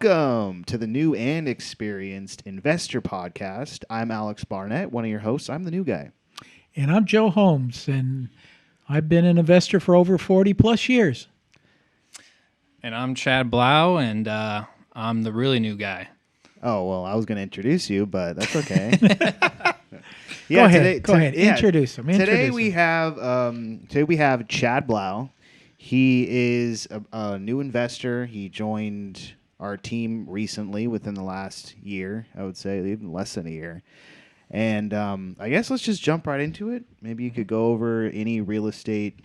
Welcome to the new and experienced investor podcast. I'm Alex Barnett, one of your hosts. I'm the new guy. And I'm Joe Holmes, and I've been an investor for over 40 plus years. And I'm Chad Blau, and I'm the really new guy. Oh, well, I was going to introduce you, but that's okay. Go ahead. Introduce him. Today we have Chad Blau. He is a new investor. He joined our team recently within the last year, I would say, even less than a year. And I guess let's just jump right into it. Maybe you could go over any real estate,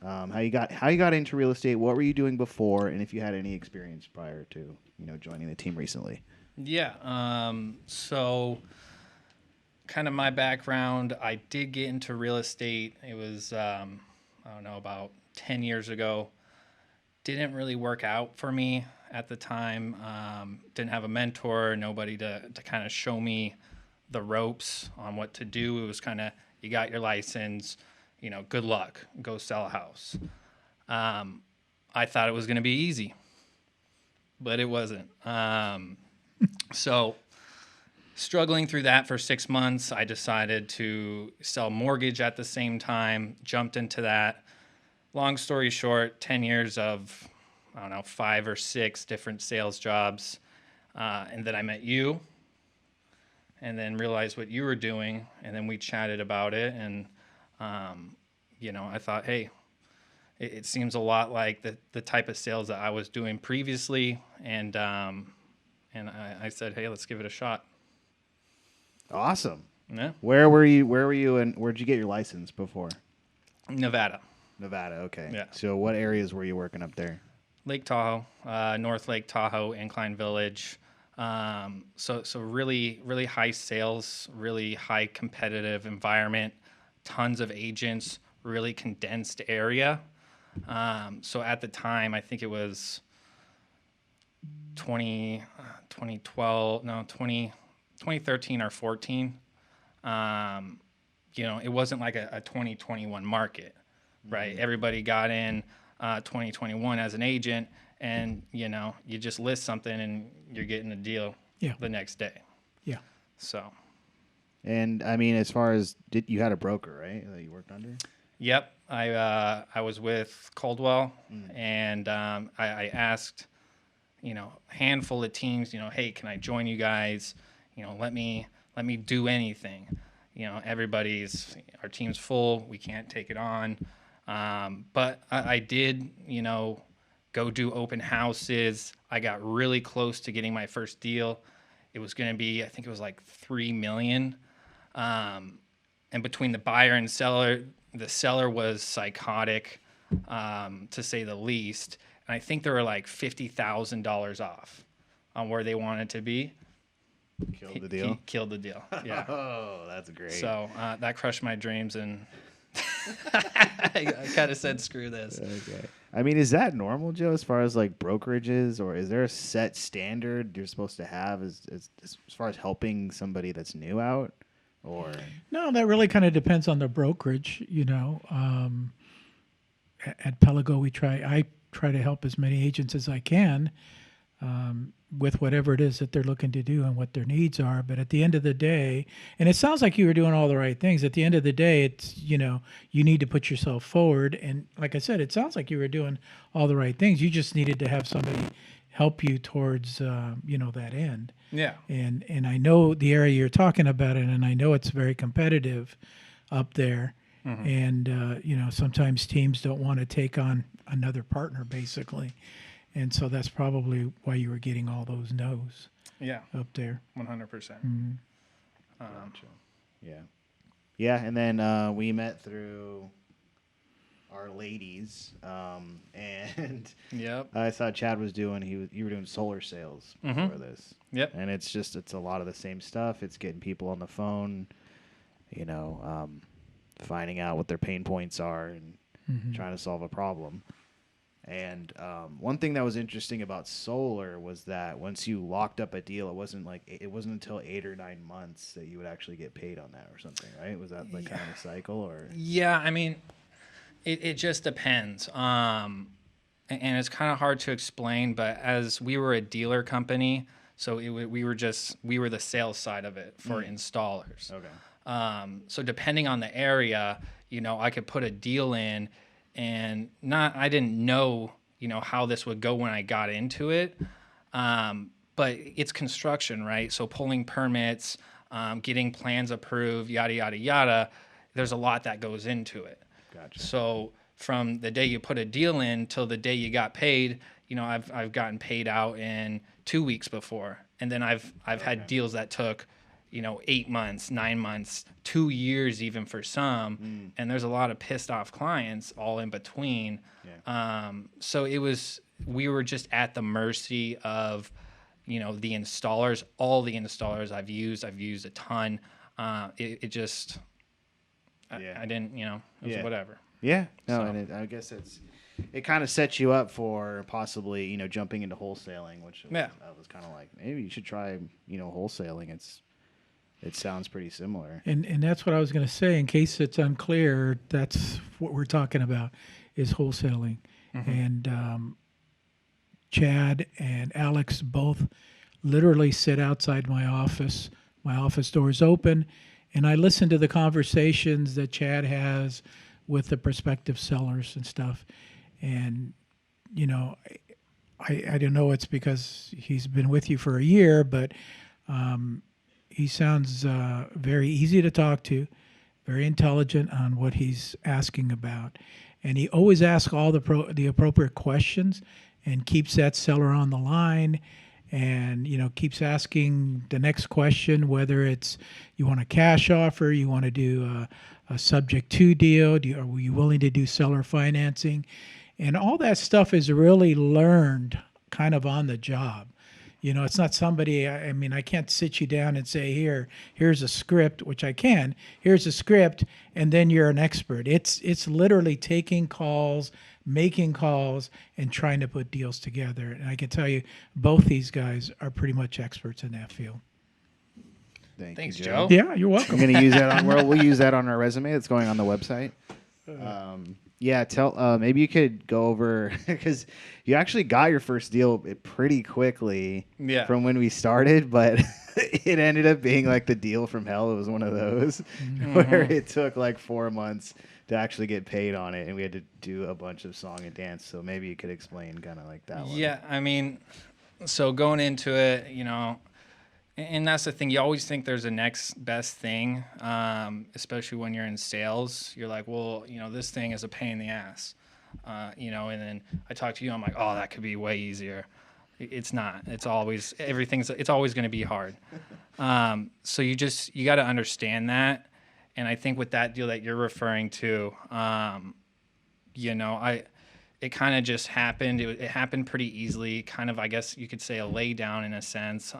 how you got into real estate, what were you doing before, and if you had any experience prior to joining the team recently. Yeah. So kind of my background, I did get into real estate. It was, I don't know, about 10 years ago. Didn't really work out for me at the time. Didn't have a mentor, nobody to kind of show me the ropes on what to do. It was kind of, you got your license, good luck, go sell a house. I thought it was going to be easy, but it wasn't. So struggling through that for 6 months, I decided to sell mortgage at the same time, jumped into that. Long story short, 10 years of, 5 or 6 different sales jobs. And then I met you and then realized what you were doing. And then we chatted about it. And, I thought, hey, it seems a lot like the type of sales that I was doing previously. And I said, hey, let's give it a shot. Awesome. Yeah. Where were you and where'd you get your license before? Nevada, okay. Yeah. So what areas were you working up there? Lake Tahoe, North Lake Tahoe, Incline Village. So really, really high sales, really high competitive environment, tons of agents, really condensed area. So at the time, I think it was 2013 or 14. It wasn't like a 2021 market, right? Mm-hmm. Everybody got in 2021 as an agent, and you just list something and you're getting a deal the next day. Yeah. So. And I mean, as far as you had a broker, right, that you worked under? Yep. I was with Caldwell, and I asked, handful of teams, hey, can I join you guys? Let me do anything. Our team's full. We can't take it on. But I did, go do open houses. I got really close to getting my first deal. It was going to be, I think it was like $3 million. And between the buyer and seller, the seller was psychotic, to say the least. And I think they were like $50,000 off on where they wanted to be. Killed the deal? He killed the deal, yeah. Oh, that's great. So that crushed my dreams, and I kind of said, screw this. Okay. I mean, is that normal, Joe, as far as like brokerages, or is there a set standard you're supposed to have as far as helping somebody that's new out? Or No, that really kind of depends on the brokerage. At Pelago, I try to help as many agents as I can with whatever it is that they're looking to do and what their needs are. But at the end of the day, and it sounds like you were doing all the right things. At the end of the day, it's, you need to put yourself forward. And like I said, it sounds like you were doing all the right things. You just needed to have somebody help you towards, that end. Yeah. And I know the area you're talking about it, and I know it's very competitive up there. Mm-hmm. And, sometimes teams don't want to take on another partner, basically. And so that's probably why you were getting all those no's up there. 100%. Mm-hmm. Gotcha. Yeah. Yeah, and then we met through our ladies, and yep. I saw Chad was you were doing solar sales before this. Yep. And it's a lot of the same stuff. It's getting people on the phone, finding out what their pain points are and trying to solve a problem. And one thing that was interesting about solar was that once you locked up a deal, it wasn't until 8 or 9 months that you would actually get paid on that or something, right? Was that kind of a cycle, or? Yeah, I mean, it just depends. and it's kind of hard to explain, but as we were a dealer company, so we were the sales side of it for installers. Okay. So depending on the area, I could put a deal in, and I didn't know, how this would go when I got into it. But it's construction, right? So pulling permits, getting plans approved, yada, yada, yada. There's a lot that goes into it. Gotcha. So from the day you put a deal in till the day you got paid, I've gotten paid out in 2 weeks before. And then I've had deals that took, 8 months, 9 months, 2 years even for some. And there's a lot of pissed off clients all in between. Yeah. So we were just at the mercy of, the installers. All the installers I've used a ton. It just, Yeah. I didn't, it was whatever. Yeah. No, So- and I guess it kind of sets you up for possibly, jumping into wholesaling, which Yeah. I was kind of like, maybe you should try, wholesaling. It sounds pretty similar. And that's what I was going to say. In case it's unclear, that's what we're talking about is wholesaling. And Chad and Alex both literally sit outside my office. My office door is open, and I listen to the conversations that Chad has with the prospective sellers and stuff. And I don't know. It's because he's been with you for a year, but he sounds very easy to talk to, very intelligent on what he's asking about, and he always asks all the appropriate questions, and keeps that seller on the line, and keeps asking the next question, whether it's you want a cash offer, you want to do a subject to deal, are you willing to do seller financing, and all that stuff is really learned kind of on the job. It's not somebody, I mean, I can't sit you down and say, here's a script, which I can. Here's a script, and then you're an expert. It's literally taking calls, making calls, and trying to put deals together. And I can tell you, both these guys are pretty much experts in that field. Thanks, you, Joe. Yeah, you're I'm welcome. going to use that we'll use that on our resume that's going on the website. Maybe you could go over, because you actually got your first deal pretty quickly from when we started, but it ended up being like the deal from hell. It was one of those where it took like 4 months to actually get paid on it, and we had to do a bunch of song and dance. So maybe you could explain kind of like that one. Yeah, I mean, so going into it, and that's the thing. You always think there's a next best thing, especially when you're in sales. You're like, well, this thing is a pain in the ass, and then I talk to you. I'm like, oh, that could be way easier. It's not. It's always going to be hard. So you got to understand that. And I think with that deal that you're referring to, it kind of just happened. It happened pretty easily. Kind of, I guess you could say, a lay down in a sense.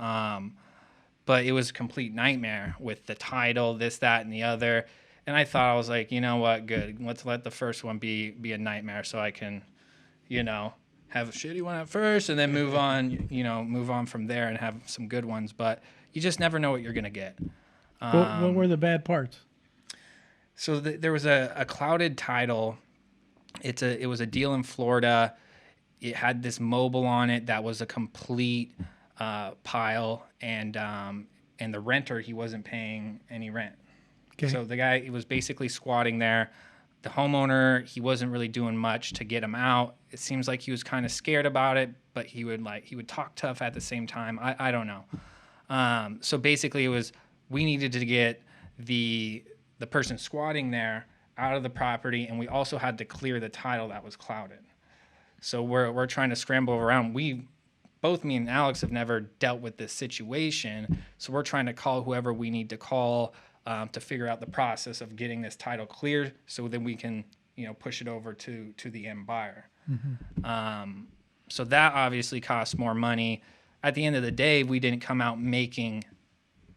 But it was a complete nightmare with the title, this, that, and the other. And I thought, I was like, you know what, good. Let's let the first one be a nightmare so I can, have a shitty one at first and then move on from there and have some good ones. But you just never know what you're going to get. What were the bad parts? So there was a clouded title. It was a deal in Florida. It had this mobile on it that was a complete pile, and the renter, he wasn't paying any rent. Okay. So the guy, he was basically squatting there. The homeowner, he wasn't really doing much to get him out. It seems like he was kind of scared about it, but he would talk tough at the same time. I don't know. So basically, we needed to get the person squatting there out of the property, and we also had to clear the title that was clouded. So we're trying to scramble around. Both me and Alex have never dealt with this situation, so we're trying to call whoever we need to call to figure out the process of getting this title cleared, so then we can push it over to the end buyer. So that obviously costs more money. At the end of the day, we didn't come out making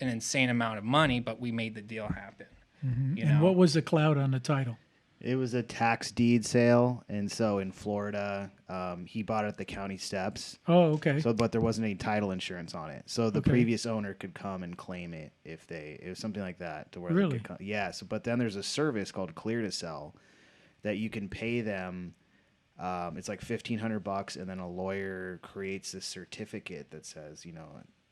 an insane amount of money, but we made the deal happen. And what was the cloud on the title? It was a tax deed sale, and so in Florida, he bought it at the county steps. Oh, okay. So, but there wasn't any title insurance on it, so the Okay. previous owner could come and claim it if it was something like that to where Really? they could come. Yeah. So, but then there's a service called Clear to Sell that you can pay them It's like $1,500, and then a lawyer creates this certificate that says,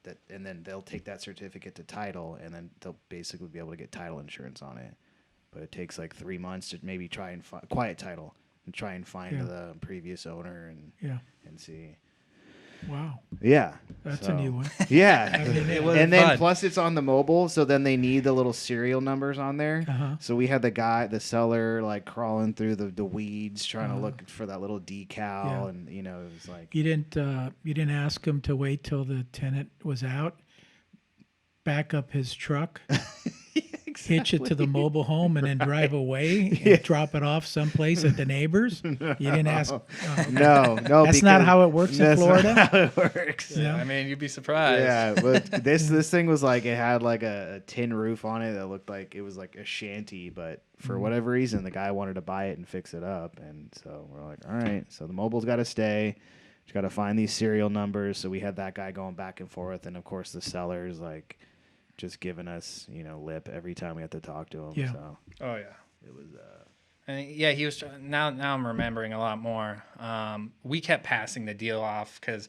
that, and then they'll take that certificate to title, and then they'll basically be able to get title insurance on it. But it takes like 3 months to maybe try and quiet title and try and find the previous owner and see. Wow. Yeah. That's a new one. Yeah. I mean, And then plus it's on the mobile, so then they need the little serial numbers on there. Uh-huh. So we had the seller like crawling through the weeds trying to look for that little decal, and it was like You didn't ask him to wait till the tenant was out, back up his truck, hitch it to the mobile home, and then drive away and drop it off someplace at the neighbors. You didn't ask. No, That's not how it works in Florida. That's not how it works. Yeah. I mean, you'd be surprised. Yeah, but this thing was like, it had like a tin roof on it that looked like it was like a shanty, but for whatever reason the guy wanted to buy it and fix it up, and so we're like, all right, so the mobile's got to stay. Just got to find these serial numbers. So we had that guy going back and forth, and of course the seller's like just giving us lip every time we had to talk to him. Yeah. So Oh yeah. it was And yeah, he was now I'm remembering a lot more. We kept passing the deal off because,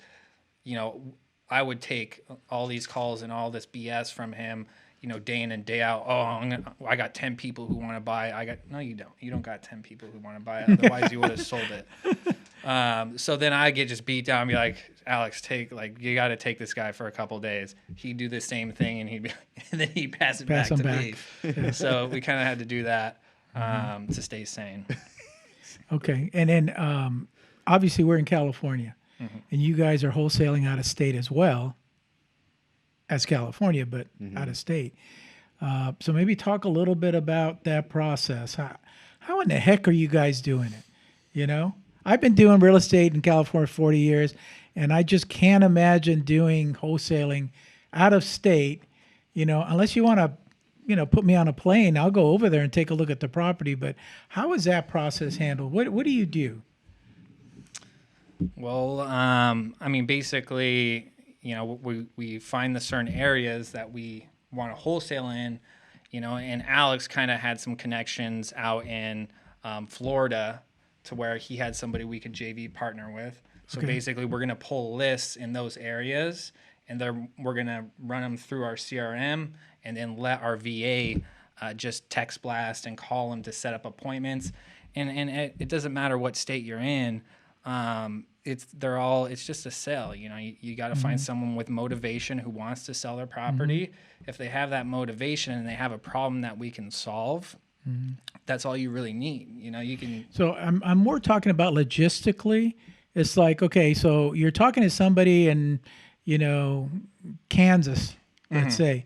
I would take all these calls and all this BS from him, day in and day out. Oh, I got 10 people who want to buy. No, you don't. You don't got 10 people who want to buy it. Otherwise, you would have sold it. So then I get just beat down and be like, Alex, you got to take this guy for a couple days. He'd do the same thing, and and then he'd pass it back to me. So we kind of had to do that to stay sane. Okay, and then obviously we're in California, and you guys are wholesaling out of state as well as California, but out of state. So maybe talk a little bit about that process. How in the heck are you guys doing it? I've been doing real estate in California for 40 years, and I just can't imagine doing wholesaling out of state, unless you want to, put me on a plane. I'll go over there and take a look at the property. But how is that process handled? What do you do? Well, I mean, basically, we find the certain areas that we want to wholesale in, and Alex kind of had some connections out in Florida to where he had somebody we could JV partner with. So basically, we're going to pull lists in those areas, and we're going to run them through our CRM, and then let our VA just text blast and call them to set up appointments. And it doesn't matter what state you're in. It's just a sale. You got to find someone with motivation who wants to sell their property. If they have that motivation and they have a problem that we can solve, that's all you really need. You can. So I'm more talking about logistically. It's like, okay, so you're talking to somebody in, Kansas, let's say,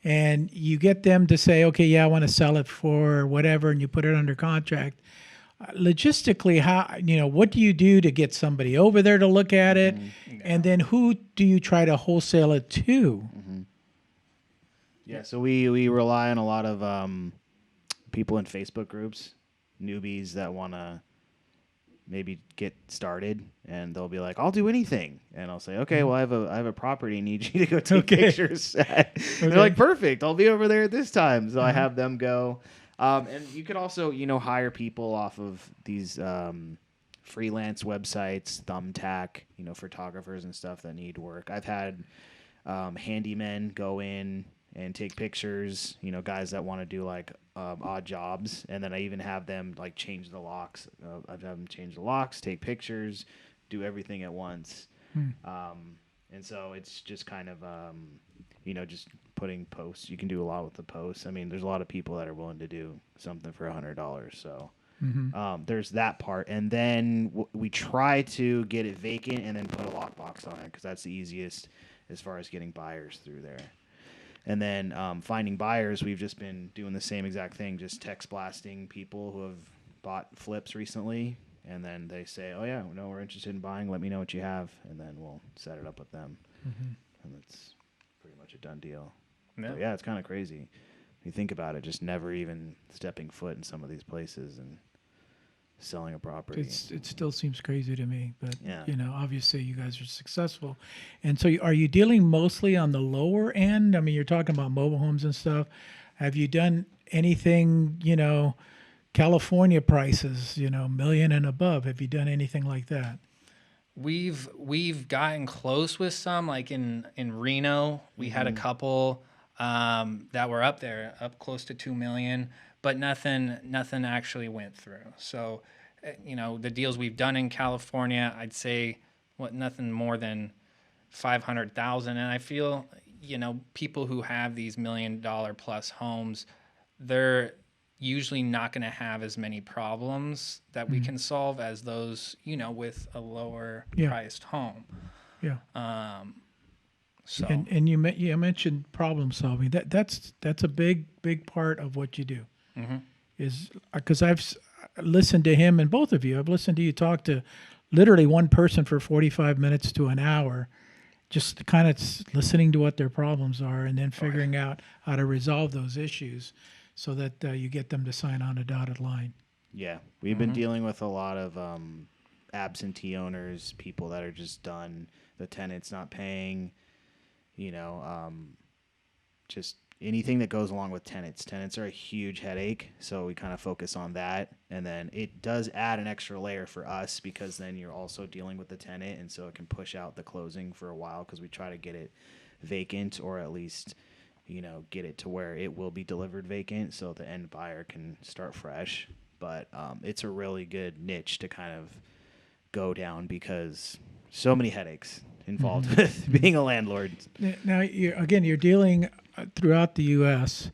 and you get them to say, okay, yeah, I want to sell it for whatever, and you put it under contract. Logistically, what do you do to get somebody over there to look at it? And then who do you try to wholesale it to? Yeah, so we rely on a lot of people in Facebook groups, newbies that want to maybe get started, and they'll be like, I'll do anything. And I'll say, okay, well, I have a property, I need you to go take pictures. They're like, perfect, I'll be over there at this time. So I have them go. And you could also, hire people off of these freelance websites, Thumbtack, photographers and stuff that need work. I've had handymen go in and take pictures, guys that want to do like odd jobs. And then I even have them like change the locks. I've had them change the locks, take pictures, do everything at once. And so it's just kind of, just putting posts. You can do a lot with the posts. I mean, there's a lot of people that are willing to do something for $100. So there's that part. And then we try to get it vacant and then put a lockbox on it because that's the easiest as far as getting buyers through there. And then finding buyers, we've just been doing the same exact thing, just text blasting people who have bought flips recently. And then they say, oh, yeah, no, we're interested in buying. Let me know what you have. And then we'll set it up with them. And it's pretty much a done deal. Yeah, but yeah, it's kind of crazy. If you think about it, just never even stepping foot in some of these places and selling a property. It still seems crazy to me, but Yeah. Obviously you guys are successful. And so are you dealing mostly on the lower end? I mean, you're talking about mobile homes and stuff. Have you done anything, California prices, million and above. Have you done anything like that? We've gotten close with some, like in Reno, we had a couple that were up there, up close to 2 million, but nothing actually went through. So, the deals we've done in California, I'd say nothing more than 500,000. And I feel, people who have these $1 million plus homes, they're usually not going to have as many problems that we can solve as those, with a lower Yeah. priced home. Yeah. So And you mentioned problem solving. That's a big part of what you do. Is because I've listened to him and both of you. I've listened to you talk to literally one person for 45 minutes to an hour, just kind of listening to what their problems are and then figuring out how to resolve those issues so that you get them to sign on a dotted line. Yeah, we've been dealing with a lot of absentee owners, people that are just done, the tenant's not paying, just anything that goes along with tenants. Tenants are a huge headache, so we kind of focus on that. And then it does add an extra layer for us because then you're also dealing with the tenant, and so it can push out the closing for a while because we try to get it vacant or at least, get it to where it will be delivered vacant so the end buyer can start fresh. But it's a really good niche to kind of go down because so many headaches involved with being a landlord. Now, you're dealing throughout the U.S.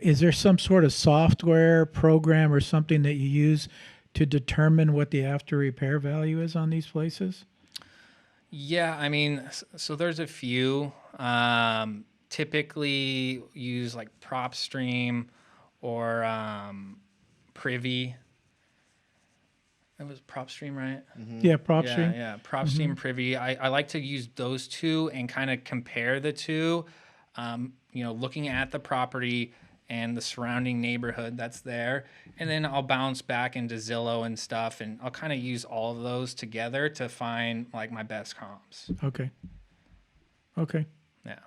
Is there some sort of software program or something that you use to determine what the after repair value is on these places? yeah, I mean, so there's a few. Typically use like PropStream or Privy. It was PropStream, right? Yeah, PropStream. Yeah. PropStream, Privy. I like to use those two and kind of compare the two. Looking at the property and the surrounding neighborhood that's there, and then I'll bounce back into Zillow and stuff, and I'll kind of use all of those together to find like my best comps. Okay. Yeah,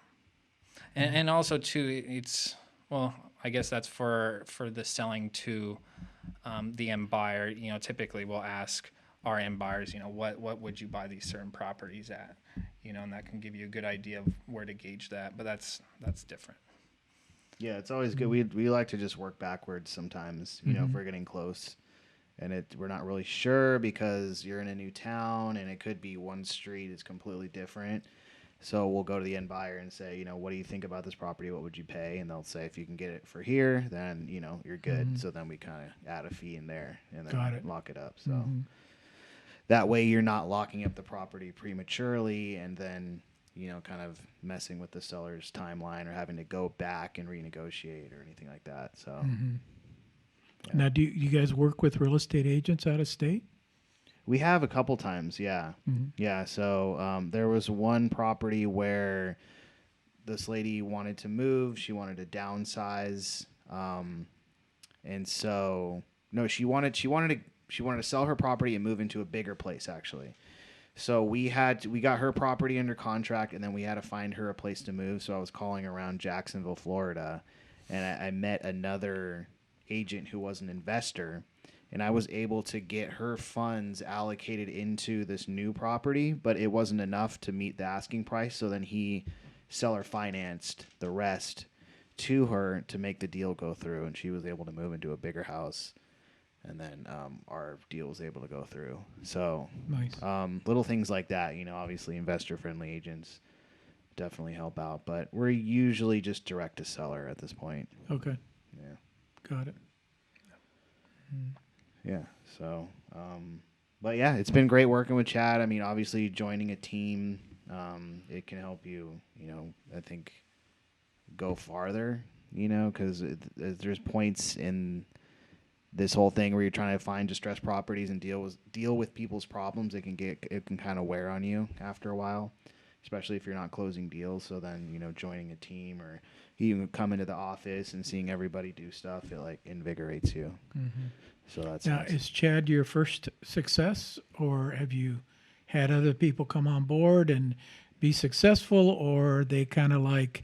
and also too, it's I guess that's for the selling to the end buyer. Typically we'll ask our end buyers, what would you buy these certain properties at, and that can give you a good idea of where to gauge that. But that's different. Yeah, it's always good. We like to just work backwards sometimes, if we're getting close. And we're not really sure because you're in a new town and it could be one street is completely different. So we'll go to the end buyer and say, what do you think about this property? What would you pay? And they'll say, if you can get it for here, then, you're good. So then we kind of add a fee in there and then lock it up. So that way you're not locking up the property prematurely and then, kind of messing with the seller's timeline or having to go back and renegotiate or anything like that. So yeah. Now, do you guys work with real estate agents out of state? We have a couple times, yeah. Yeah, so there was one property where this lady wanted to move. She wanted to downsize. And so, no, she wanted to sell her property and move into a bigger place, actually. So we got her property under contract, and then we had to find her a place to move. So I was calling around Jacksonville, Florida, and I met another agent who was an investor, and I was able to get her funds allocated into this new property, but it wasn't enough to meet the asking price. So then he seller financed the rest to her to make the deal go through, and she was able to move into a bigger house. And then our deal was able to go through. So Nice. Little things like that, obviously investor-friendly agents definitely help out. But we're usually just direct to seller at this point. Okay. Yeah. Got it. Yeah. So, but yeah, it's been great working with Chad. I mean, obviously joining a team, it can help you, I think go farther, because there's points in this whole thing where you're trying to find distressed properties and deal with people's problems. It can kind of wear on you after a while, especially if you're not closing deals. So then, joining a team or even coming to the office and seeing everybody do stuff, it like invigorates you. So that's Now, nice. is Chad your first success, or have you had other people come on board and be successful, or they kind of like,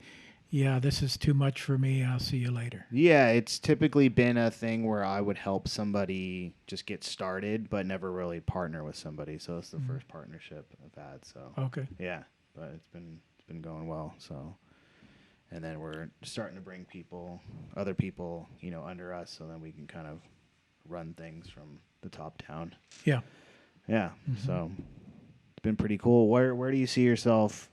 yeah, this is too much for me. I'll see you later. Yeah, it's typically been a thing where I would help somebody just get started, but never really partner with somebody. So it's the first partnership I've had. So Okay. yeah, but it's been going well. So, and then we're starting to bring other people, under us, so then we can kind of run things from the top down. Yeah. Yeah. So it's been pretty cool. Where do you see yourself?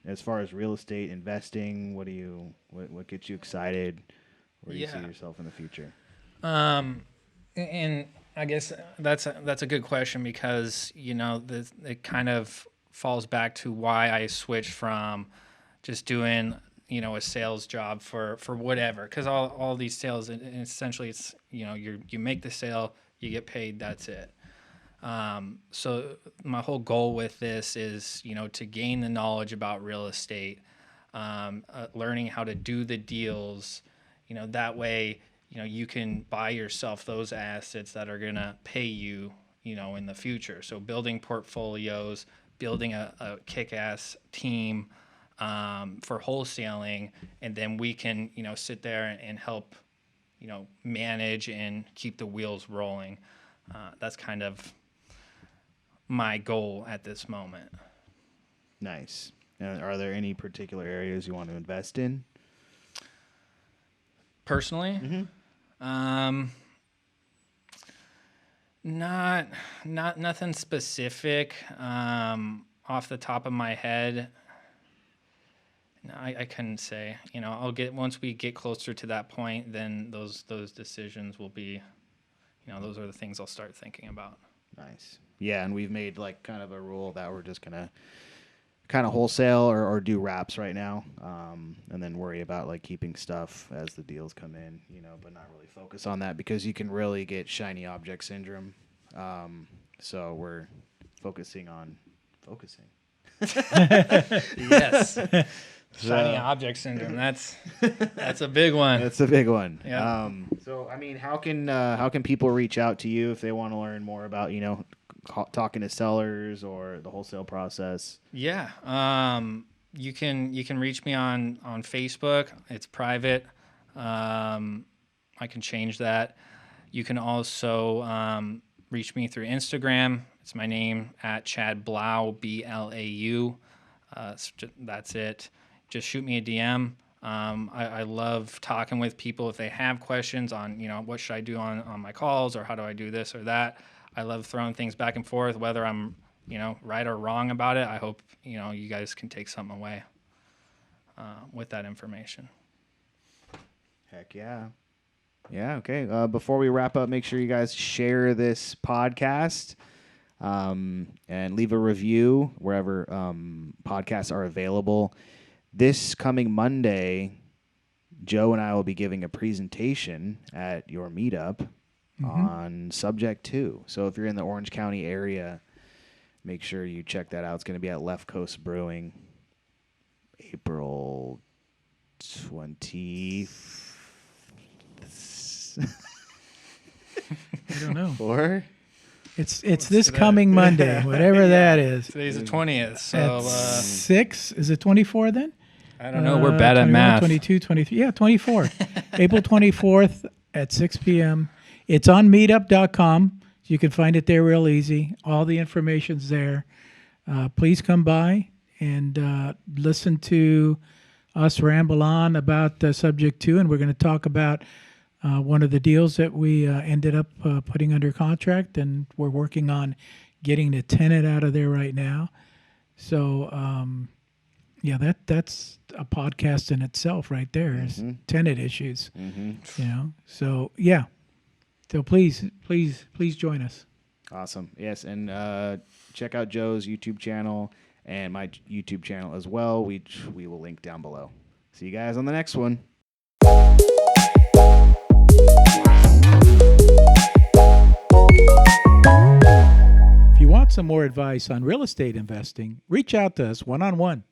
As far as real estate investing, what gets you excited? Where do you see Yeah. yourself in the future? And I guess that's a good question because it kind of falls back to why I switched from just doing a sales job for whatever, because all these sales, and essentially it's you make the sale, you get paid, that's it. So my whole goal with this is to gain the knowledge about real estate, learning how to do the deals, that way you can buy yourself those assets that are going to pay you in the future. So building portfolios, building a kick-ass team for wholesaling, and then we can sit there and help manage and keep the wheels rolling. That's kind of my goal at this moment. Nice. And are there any particular areas you want to invest in? Personally, not nothing specific off the top of my head. No, I couldn't say. I'll get, once we get closer to that point, then those decisions will be, those are the things I'll start thinking about. Nice. Yeah, and we've made like kind of a rule that we're just gonna kind of wholesale or do wraps right now, and then worry about like keeping stuff as the deals come in, but not really focus on that because you can really get shiny object syndrome. So we're focusing on focusing. Yes. Shiny object syndrome. That's a big one. That's a big one. Yeah. So I mean, how can people reach out to you if they want to learn more about talking to sellers or the wholesale process? Yeah. You can reach me on Facebook. It's private. I can change that. You can also reach me through Instagram. It's my name at Chad Blau, Blau. That's it. Just shoot me a DM. I love talking with people if they have questions on, what should I do on my calls, or how do I do this or that. I love throwing things back and forth, whether I'm, right or wrong about it. I hope, you guys can take something away with that information. Heck yeah. Yeah, okay. Before we wrap up, make sure you guys share this podcast and leave a review wherever podcasts are available. This coming Monday, Joe and I will be giving a presentation at your meetup on Subject 2. So if you're in the Orange County area, make sure you check that out. It's going to be at Left Coast Brewing, April 20. I don't know. Or It's this coming Monday, whatever that is. Today's the 20th. So At 6, is it 24 then? I don't know. We're bad at 21, math. 22, 23. Yeah, 24. April 24th at 6 p.m. It's on meetup.com. You can find it there real easy. All the information's there. Please come by and listen to us ramble on about Subject 2, and we're going to talk about one of the deals that we ended up putting under contract, and we're working on getting the tenant out of there right now. So, that's a podcast in itself right there, is tenant issues. So, yeah. So please join us. Awesome. Yes, and check out Joe's YouTube channel and my YouTube channel as well. We will link down below. See you guys on the next one. If you want some more advice on real estate investing, reach out to us one-on-one.